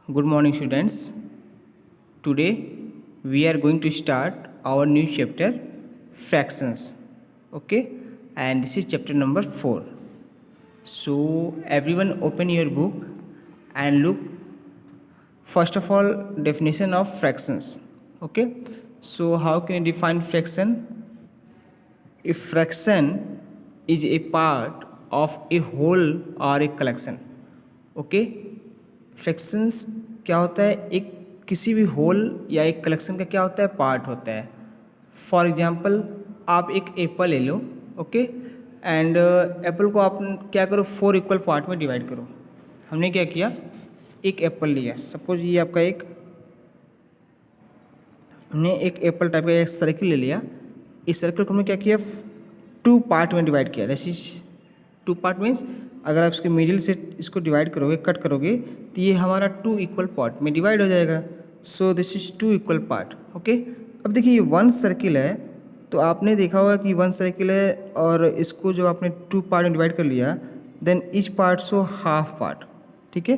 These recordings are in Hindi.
Good morning, students. Today we are going to start our new chapter, fractions. Okay, and this is chapter number 4. So, everyone, open your book and look. First of all, definition of fractions. Okay, so how can you define fraction? A fraction is a part of a whole or a collection. Okay, fractions क्या होता है? एक किसी भी होल या एक कलेक्शन का क्या होता है? पार्ट होता है. फॉर एग्जांपल, आप एक एप्पल ले लो. ओके, एंड एप्पल को आप क्या करो, 4 इक्वल पार्ट में डिवाइड करो. हमने क्या किया, एक एप्पल लिया. सपोज ये आपका हमने एक एप्पल टाइप का एक सर्किल ले लिया. इस सर्किल को हमने क्या किया, 2 पार्ट में डिवाइड किया. दिस इज 2 पार्ट मीन्स अगर आप इसके मिडिल से इसको डिवाइड करोगे, कट करोगे, तो ये हमारा 2 इक्वल पार्ट में डिवाइड हो जाएगा. सो this is 2 equal part. Okay, अब देखिए ये 1 सर्किल है, तो आपने देखा होगा कि 1 सर्किल है और इसको जो आपने 2 पार्ट में डिवाइड कर लिया, then each part show half part. ठीक है,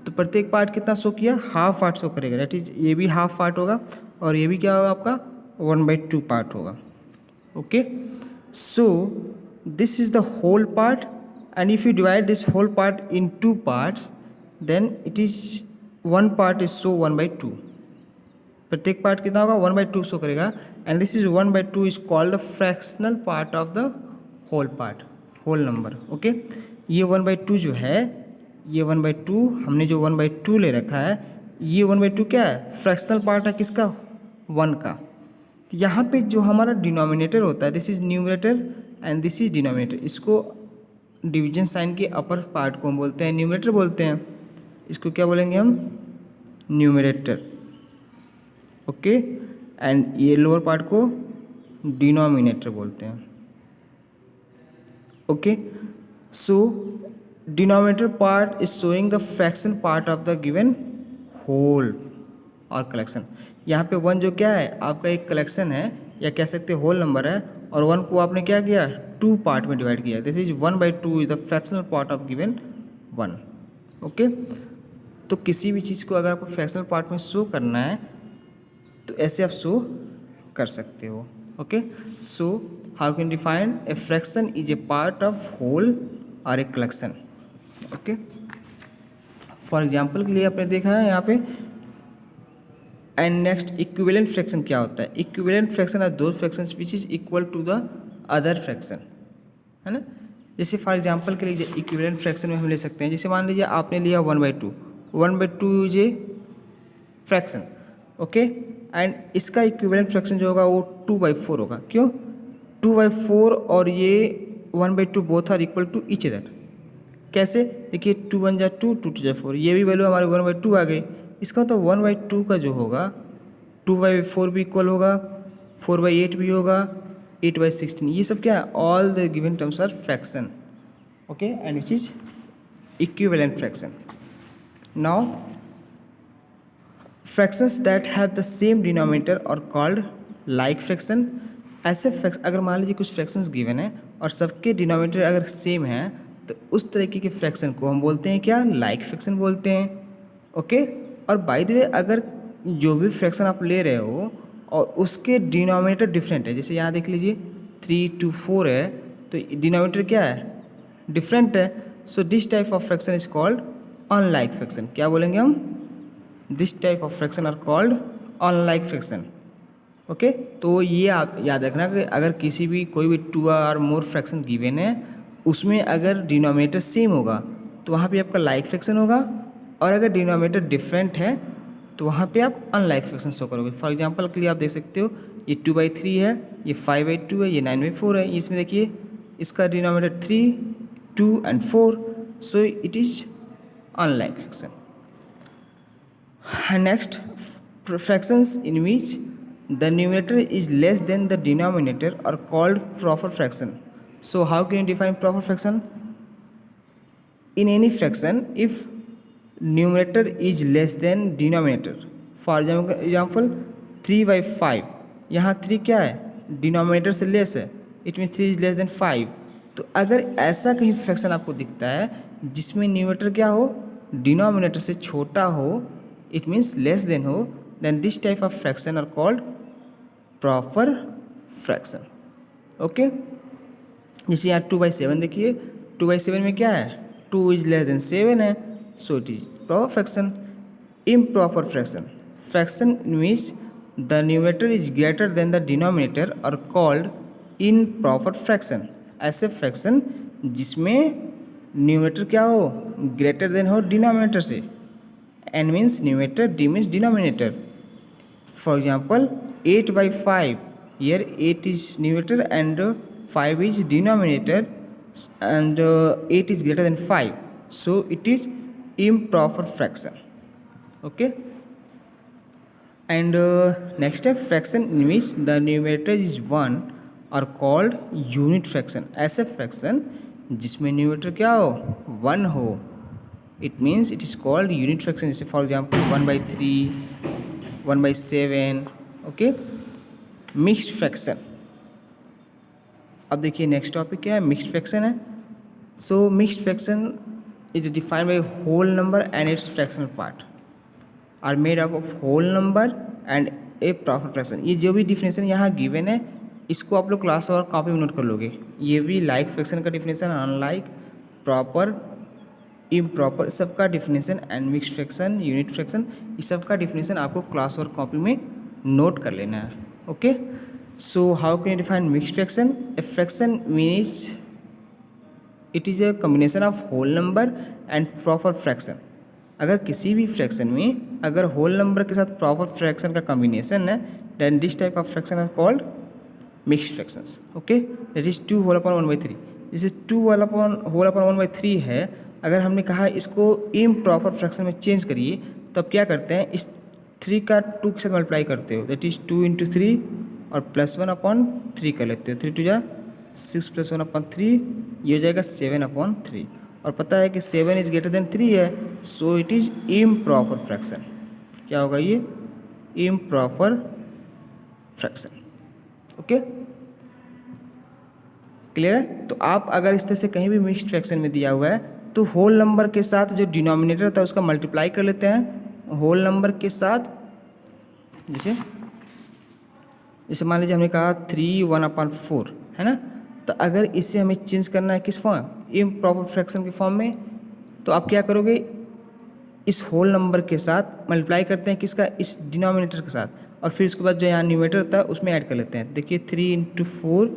तो प्रत्येक पार्ट कितना शो किया, हाफ पार्ट शो करेगा. दैट इज ये भी हाफ पार्ट होगा और ये भी क्या होगा आपका 1/2 पार्ट होगा. Okay, so this is the whole part. And if you divide this whole part in 2 parts, then it is 1 part is show 1/2. प्रत्येक पार्ट कितना होगा, 1/2 शो करेगा. And this is 1/2 is called the fractional part of the whole part, whole number. Okay, ये 1/2 जो है, ये 1/2 हमने जो 1/2 ले रखा है, ये 1/2 क्या है, फ्रैक्शनल पार्ट है किसका, 1 का. यहाँ पे जो हमारा डिनोमिनेटर होता है, this is numerator and this is denominator. इसको डिवीजन साइन के अपर पार्ट को हम बोलते हैं न्यूमरेटर बोलते हैं. इसको क्या बोलेंगे हम, न्यूमरेटर. ओके, एंड ये लोअर पार्ट को डिनोमिनेटर बोलते हैं. Okay, so denominator part is showing the fraction part of the given whole or collection. यहाँ पे 1 जो क्या है, आपका एक कलेक्शन है या कह सकते हैं होल नंबर है, और 1 को आपने क्या किया, 2 पार्ट में डिवाइड किया. This is 1/2 is the fractional part of given 1. Okay, तो किसी भी चीज़ को अगर आपको फ्रैक्शनल पार्ट में शो करना है तो ऐसे आप शो कर सकते हो. Okay, so how can define a fraction is a part of whole or a collection. Okay, for example के लिए आपने देखा है यहाँ पे. एंड नेक्स्ट, इक्विवेलेंट फ्रैक्शन क्या होता है. Equivalent fraction are those fractions which is equal to the other fraction, है ना. जैसे फॉर एग्जांपल के लिए इक्विवेलेंट फ्रैक्शन में हम ले सकते हैं, जैसे मान लीजिए आपने लिया 1/2. 1/2 is a fraction. Okay, and इसका इक्विवेलेंट फ्रैक्शन जो होगा वो 2/4 होगा. क्यों, 2/4 और ये 1/2 both are equal to each other. कैसे, देखिए 2 1 जा 2, 2 2 जा 4, ये भी वैल्यू हमारी 1/2 आ गई. इसका तो 1/2 का जो होगा 2/4 भी इक्वल होगा, 4/8 भी होगा, 8/16. ये सब क्या है, all the given terms are fraction. Okay, and which is equivalent fraction. Now fractions that have the same denominator are called like fraction. ऐसे फ्रैक्शन, अगर मान लीजिए कुछ फ्रैक्शंस गिवन है और सबके डिनोमिनेटर अगर सेम है, तो उस तरीके के फ्रैक्शन को हम बोलते हैं क्या, लाइक फ्रैक्शन बोलते हैं. ओके, और बाय द वे अगर जो भी फ्रैक्शन आप ले रहे हो और उसके डिनोमिनेटर डिफरेंट है, जैसे यहाँ देख लीजिए 3 2 4 है, तो डिनोमिनेटर क्या है, डिफरेंट है. So this type of fraction is called unlike fraction. क्या बोलेंगे हम, this type of fraction are called unlike fraction. Okay, तो ये आप याद रखना कि अगर किसी भी कोई भी 2 और मोर फ्रैक्शन गिवन है, उसमें अगर डिनोमिनेटर सेम होगा तो वहाँ पे आपका लाइक फ्रैक्शन होगा, और अगर डिनोमिनेटर डिफरेंट है तो वहाँ पे आप अनलाइक फ्रैक्शन शो करोगे. फॉर एग्जांपल के लिए आप देख सकते हो, ये 2/3 है, ये 5/2 है, ये 9/4 है. इसमें देखिए इसका denominator 3 2 and 4, so it is unlike fraction. Next, fractions in which the numerator is less than the denominator are called proper fraction. So how can you define proper fraction. In any fraction if numerator is less than denominator. For example 3/5, यहाँ 3 क्या है, डिनोमिनेटर से लेस है, it mean 3 is less then 5. तो अगर ऐसा कहीं फ्रैक्शन आपको दिखता है जिसमें न्यूमरेटर क्या हो, डिनोमिनेटर से छोटा हो, इट मीन्स लेस देन हो, then this type of fraction are called proper fraction. Okay, जैसे यहाँ 2/7 देखिए, 2/7 में क्या है, 2 इज लेस देन 7 है, so it is proper fraction. Improper fraction, fraction in which the numerator is greater than the denominator are called improper fraction. ऐसे फ्रैक्शन जिसमें न्यूमरेटर क्या हो, ग्रेटर देन हो डिनोमिनेटर से, N means numerator, D means denominator. For example, 8/5, here 8 is numerator and 5 is denominator, and 8 is greater than 5, so it is improper fraction. Okay, and next step, fraction in which the numerator is 1 are called unit fraction। ऐसे fraction जिसमें numerator क्या हो, 1 हो, it means it is called unit fraction। जैसे for example 1/3, 1/7। Okay, mixed fraction. अब देखिए नेक्स्ट टॉपिक क्या है, मिक्स्ड फ्रैक्शन है। So mixed fraction is defined by whole number and its fractional part are made up of whole number and a proper fraction. ये जो भी डिफिनेशन यहाँ गिवन है, इसको आप लोग क्लास और कॉपी में नोट कर लोगे। ये भी लाइक फ्रैक्शन का डिफिनेशन, अनलाइक, प्रॉपर, इम्प्रॉपर, सबका definition, and mixed fraction, unit fraction, इस सब का डिफिनेशन आपको क्लास और कॉपी में नोट कर लेना है। Okay, so how can you define mixed fraction? A fraction means it is a combination of whole number and proper fraction. अगर किसी भी फ्रैक्शन में अगर होल नंबर के साथ प्रॉपर फ्रैक्शन का कॉम्बिनेशन है, then this type of fraction are called mixed fractions. Okay, that is 2 whole upon 1/3। जैसे 2 होल अपॉन 1/3 है, अगर हमने कहा इसको इम्प्रॉपर फ्रैक्शन में चेंज करिए, तो अब क्या करते हैं, इस 3 का 2 के साथ मल्टीप्लाई करते हो, दैट इज़ 2 × 3 और +1/3 कर लेते हो। 3 2 जा 6 + 1/3, ये हो जाएगा 7/3। और पता है कि 7 इज ग्रेटर देन 3 है, so it is improper fraction. क्या होगा ये, इम्प्रॉपर फ्रैक्शन। ओके, क्लियर है? तो आप अगर इस तरह से कहीं भी मिक्स्ड फ्रैक्शन में दिया हुआ है, तो होल नंबर के साथ जो डिनोमिनेटर होता है उसका मल्टीप्लाई कर लेते हैं होल नंबर के साथ। जैसे जैसे मान लीजिए हमने कहा 3 1/4 है ना, तो अगर इसे हमें चेंज करना है किस फॉर्म, इम्प्रॉपर फ्रैक्शन के फॉर्म में, तो आप क्या करोगे, इस होल नंबर के साथ मल्टीप्लाई करते हैं किसका, इस डिनोमिनेटर के साथ, और फिर उसके बाद जो यहाँ न्यूमरेटर होता है उसमें ऐड कर लेते हैं। देखिए 3 × 4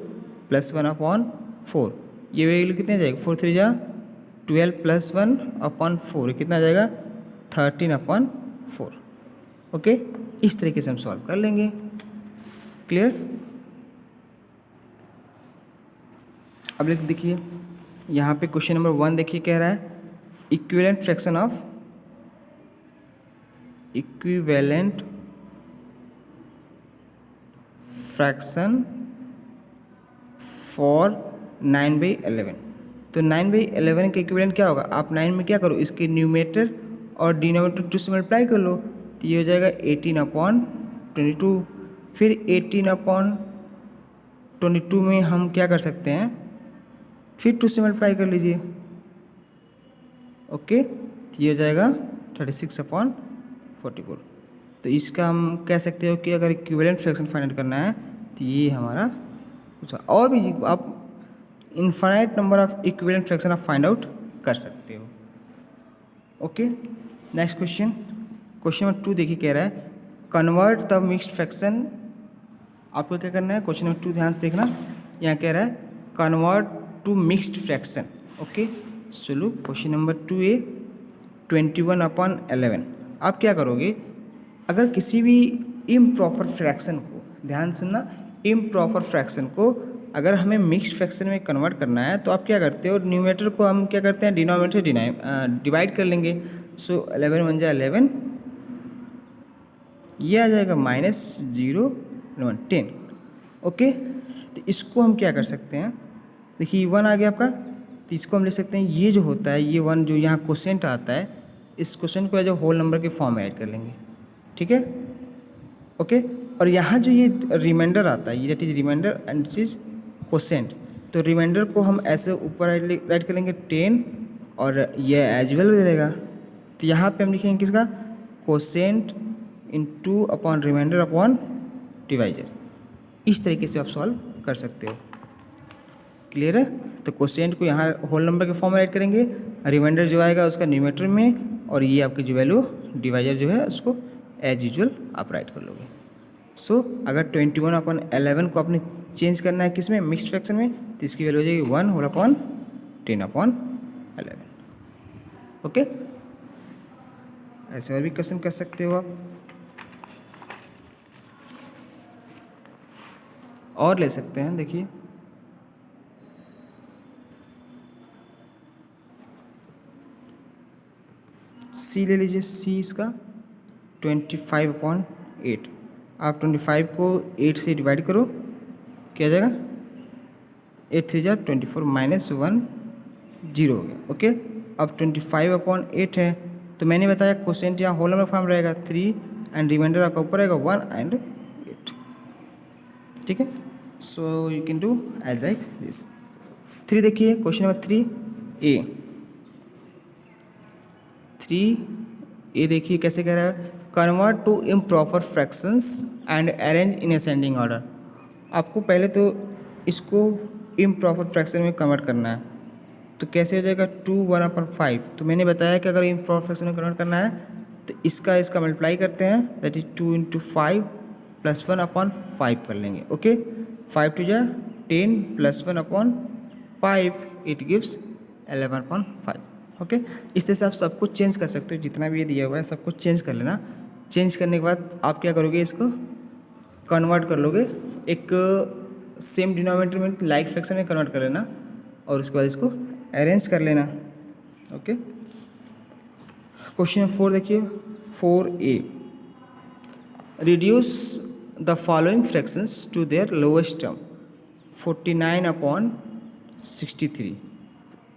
+ 1/4, ये वैल्यू कितने जाएगा, 4 3 जा 12 + 1/4, कितना आ जाएगा, 13/4। ओके, इस तरीके से हम सॉल्व कर लेंगे। क्लियर? अब देखिए यहाँ पे क्वेश्चन नंबर 1 देखिए कह रहा है इक्विवेलेंट फ्रैक्शन फॉर 9/11। तो 9/11 का इक्विवेलेंट क्या होगा, आप 9 में क्या करो, इसके न्यूमरेटर और डिनोमिनेटर 2 से मल्टीप्लाई कर लो, तो ये हो जाएगा 18/22। फिर 18/22 में हम क्या कर सकते हैं, फिर 2 से मल्टीप्लाई कर लीजिए। ओके, तो ये हो जाएगा 36/44। तो इसका हम कह सकते हो कि अगर इक्विवेलेंट फ्रैक्शन फाइंड आउट करना है, तो ये हमारा कुछ और भी आप infinite number of equivalent fraction आप फाइंड आउट कर सकते हो। ओके, नेक्स्ट क्वेश्चन नंबर 2 देखिए कह रहा है कन्वर्ट द मिक्स्ड फ्रैक्शन। आपको क्या करना है, क्वेश्चन नंबर 2 ध्यान से देखना, यहाँ कह रहा है convert to mixed fraction. Okay, so look question number 2A 21/11। आप क्या करोगे, अगर किसी भी इम्प्रॉपर फ्रैक्शन को, ध्यान सुनना, इम्प्रॉपर फ्रैक्शन को अगर हमें मिक्स्ड फ्रैक्शन में कन्वर्ट करना है, तो आप क्या करते हो, न्यूमरेटर को हम क्या करते हैं, डिनोमिनेटर डिवाइड कर लेंगे। सो 11 1 जा 11, ये आ जाएगा -0 1 10। ओके, तो इसको हम क्या कर सकते हैं, देखिए 1 आ गया आपका, तो इसको हम ले सकते हैं, ये जो होता है, ये 1 जो यहाँ क्वोशेंट आता है, इस क्वोशेंट को जो होल नंबर के फॉर्म में ऐड कर लेंगे। ठीक है, ओके, और यहाँ जो ये रिमाइंडर आता है, ये that is remainder and this is quotient, तो रिमाइंडर को हम ऐसे ऊपर राइट कर लेंगे 10, और ये एज वेल रहेगा। तो यहाँ पे हम लिखेंगे किसका, quotient into upon remainder upon divisor. इस तरीके से आप सॉल्व कर सकते हो। क्लियर है? तो कोसेंट को यहाँ होल नंबर के फॉर्म में राइट करेंगे, रिमाइंडर जो आएगा उसका न्यूमरेटर में, और ये आपकी जो वैल्यू डिवाइजर जो है उसको एज यूजुअल आप राइट कर लोगे। सो अगर 21/11 को आपने चेंज करना है किस में, मिक्स्ड फ्रैक्शन में, तो इसकी वैल्यू हो जाएगी 1 होल अपॉन 10/11। ओके, ऐसे और भी क्वेश्चन कर सकते हो आप, और ले सकते हैं। देखिए सी ले लीजिए, सी इसका 25/8। आप 25 को 8 से डिवाइड करो, क्या आ जाएगा, 8 3 जा 24 माइनस 1 0 हो गया। ओके, अब 25/8 है, तो मैंने बताया कोसेंट यहाँ होल नंबर फॉर्म रहेगा 3 एंड रिमाइंडर आपका ऊपर रहेगा 1 एंड 8। ठीक है, so you can do as like this. 3 देखिए, क्वेश्चन नंबर 3A। 3A देखिए कैसे कह रहा है, convert to improper fractions and arrange in ascending order. आपको पहले तो इसको इम्प्रॉपर फ्रैक्शन में कन्वर्ट करना है, तो कैसे हो जाएगा, 2 1/5। तो मैंने बताया कि अगर इम्प्रॉपर फ्रैक्शन में कन्वर्ट करना है तो इसका मल्टीप्लाई करते हैं, दैट इज 2 × 5 + 1/5 कर लेंगे। ओके, 5 2 जा 10 + 1/5 इट गिव्स 11/5। ओके, इस तरह से आप सब कुछ चेंज कर सकते हो, जितना भी ये दिया हुआ है सब कुछ चेंज कर लेना। चेंज करने के बाद आप क्या करोगे, इसको कन्वर्ट कर लोगे एक सेम डिनोमिनेटर में, लाइक फ्रैक्शन में कन्वर्ट कर लेना, और उसके बाद इसको अरेंज कर लेना। ओके, क्वेश्चन नंबर 4 देखिए, 4A। Reduce the following fractions to their lowest term 49/63।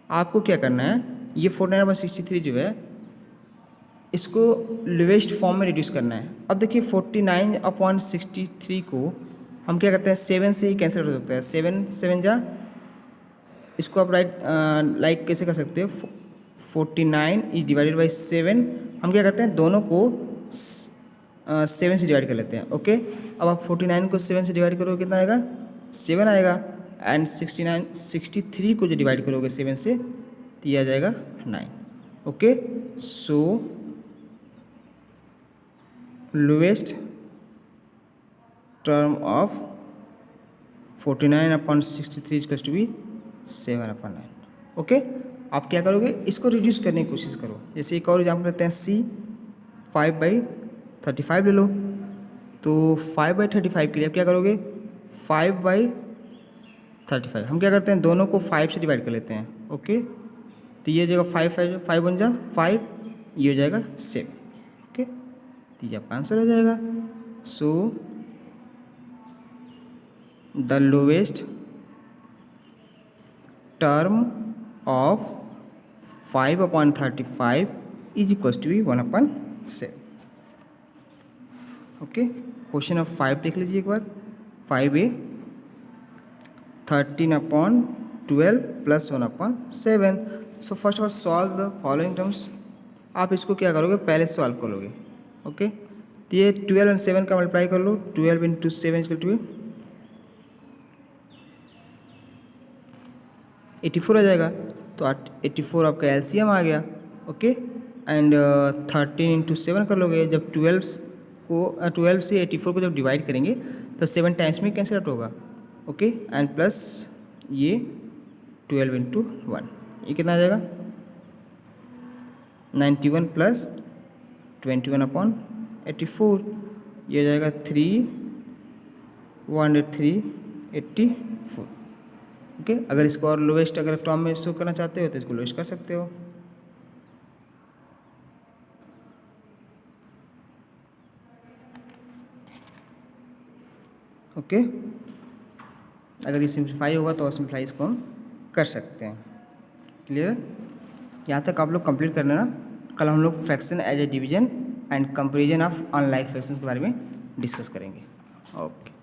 आपको क्या करना है, ये 49/63 जो है इसको लोएस्ट फॉर्म में रिड्यूस करना है। अब देखिए 49/63 को हम क्या करते हैं, 7 से ही कैंसिल कर सकते हैं। 7 7 जा, इसको आप राइट लाइक कैसे कर सकते हो, 49 इज डिवाइडेड बाई 7। हम क्या करते हैं, दोनों को 7 से डिवाइड कर लेते हैं। ओके, अब आप 49 को 7 से डिवाइड करोगे कितना आएगा, 7 आएगा, एंड 63 को जो डिवाइड करोगे 7 से तो ये आ जाएगा 9। Okay, so lowest term of 49/63 equals to be 7/9। Okay, आप क्या करोगे, इसको रिड्यूस करने की कोशिश करो। जैसे एक और एग्जाम्पल लेते हैं, C 5/35 ले लो। तो 5/35 के लिए आप क्या करोगे, 5/35 हम क्या करते हैं, दोनों को 5 से डिवाइड कर लेते हैं। ओके, तो ये हो जाएगा 5 1 जा 5, ये हो जाएगा 7। ओके, तो ये आपका आंसर हो जाएगा। So the lowest term of 5/35 is equals to be 1/7। Okay, question number 5 देख लीजिए एक बार, 5A। 13/12 + 1/7। So first of all solve the following terms. आप इसको क्या करोगे, पहले सॉल्व कर लोगे। ओके, तो ये 12 और 7 का मल्टीप्लाई कर लो, 12 × 7 इक्वल टू 84 आ जाएगा। तो 84 आपका एलसीएम आ गया। ओके, एंड 13 × 7 कर लोगे, जब 12 से 84 को जब डिवाइड करेंगे तो 7 टाइम्स में कैंसिल आउट होगा। ओके, एंड प्लस ये 12 × 1, ये कितना आ जाएगा, 91 + 21/84, ये हो जाएगा 103/84। ओके, अगर इसको और लोएस्ट अगर टर्म में शो करना चाहते हो तो इसको लोएस्ट कर सकते हो। ओके, अगर ये सिंप्लीफाई होगा तो और सिंप्लीफाई इसको हम कर सकते हैं। क्लियर है? यहाँ तक आप लोग कंप्लीट कर लेना। कल हम लोग fraction as a division and comparison of unlike fractions के बारे में डिस्कस करेंगे। ओके।